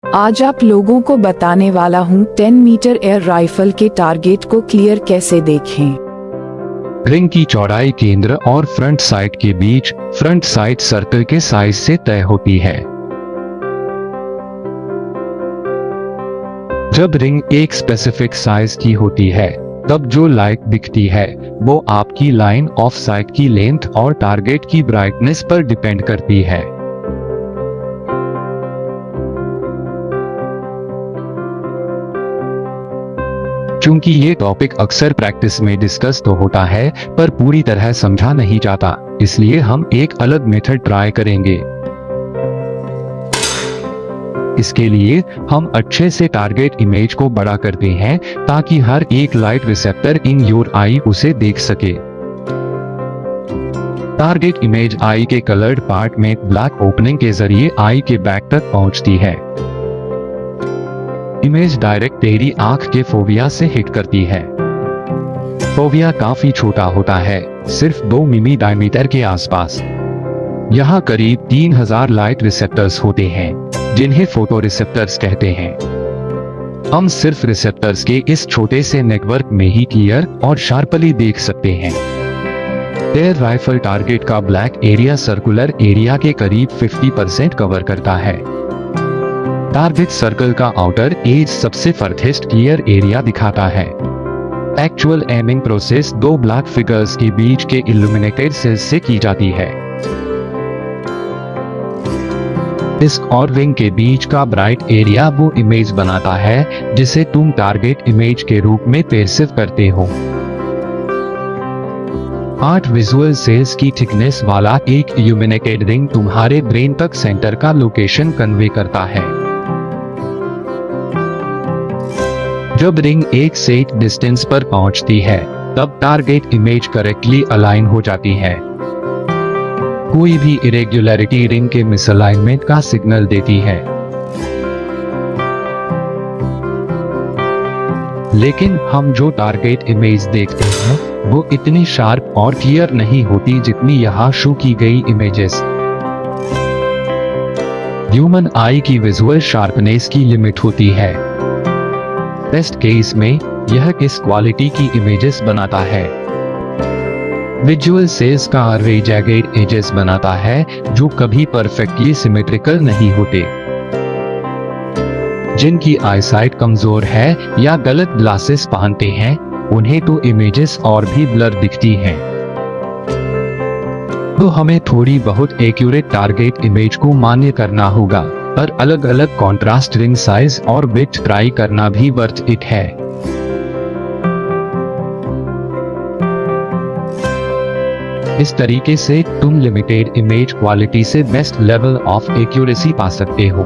आज आप लोगों को बताने वाला हूँ 10 मीटर एयर राइफल के टारगेट को क्लियर कैसे देखें। रिंग की चौड़ाई केंद्र और फ्रंट साइड के बीच फ्रंट साइड सर्कल के साइज से तय होती है। जब रिंग एक स्पेसिफिक साइज की होती है तब जो लाइट दिखती है वो आपकी लाइन ऑफ साइट की लेंथ और टारगेट की ब्राइटनेस पर डिपेंड करती है। चूंकि ये टॉपिक अक्सर प्रैक्टिस में डिस्कस तो होता है पर पूरी तरह समझा नहीं जाता, इसलिए हम एक अलग मेथड ट्राई करेंगे। इसके लिए हम अच्छे से टारगेट इमेज को बड़ा करते हैं ताकि हर एक लाइट रिसेप्टर इन योर आई उसे देख सके। टारगेट इमेज आई के कलर्ड पार्ट में ब्लैक ओपनिंग के जरिए आई के बैक तक पहुंचती है। इमेज डायरेक्ट तेरी आंख के फोविया से हिट करती है। फोविया काफी छोटा होता है, सिर्फ 2 मिमी डायमीटर के आसपास। यहाँ करीब 3000 लाइट रिसेप्टर्स होते हैं जिन्हें फोटो रिसेप्टर्स कहते हैं। हम सिर्फ रिसेप्टर्स के इस छोटे से नेटवर्क में ही क्लियर और शार्पली देख सकते हैं। एयर राइफल टारगेट का ब्लैक एरिया सर्कुलर एरिया के करीब 50% कवर करता है। टारगेट सर्कल का आउटर एज सबसे फर्थेस्ट क्लियर एरिया दिखाता है। Actual aiming process 2 black figures के बीच के इल्यूमिनेटेड सेल्स से की जाती है। डिस्क और रिंग के बीच का ब्राइट एरिया वो इमेज बनाता है जिसे तुम टारगेट इमेज के रूप में परसीव करते हो। 8 विजुअल सेल्स की थिकनेस वाला एक इल्यूमिनेटेड रिंग तुम्हारे ब्रेन तक सेंटर का लोकेशन कन्वे करता है। जब रिंग एक सेट डिस्टेंस पर पहुंचती है तब टारगेट इमेज करेक्टली अलाइन हो जाती है। कोई भी इरेगुलरिटी रिंग के मिसअलाइनमेंट का सिग्नल देती है। लेकिन हम जो टारगेट इमेज देखते हैं वो इतनी शार्प और क्लियर नहीं होती जितनी यहाँ शो की गई इमेजेस। ह्यूमन आई की विजुअल शार्पनेस की लिमिट होती है। बेस्ट केस में यह इस क्वालिटी की इमेजेस बनाता है। विजुअल सेल्स का अर्रे जैगेड एजेस बनाता है जो कभी परफेक्टली सिमेट्रिकल नहीं होते। जिनकी आईसाइट कमजोर है या गलत ग्लासेस पहनते हैं उन्हें तो इमेजेस और भी ब्लर दिखती हैं। तो हमें थोड़ी बहुत एक्यूरेट टारगेट इमेज को मान्य करना होगा, पर अलग अलग कॉन्ट्रास्ट रिंग साइज और विड्थ ट्राई करना भी वर्थ इट है। इस तरीके से तुम लिमिटेड इमेज क्वालिटी से बेस्ट लेवल ऑफ एक्यूरेसी पा सकते हो।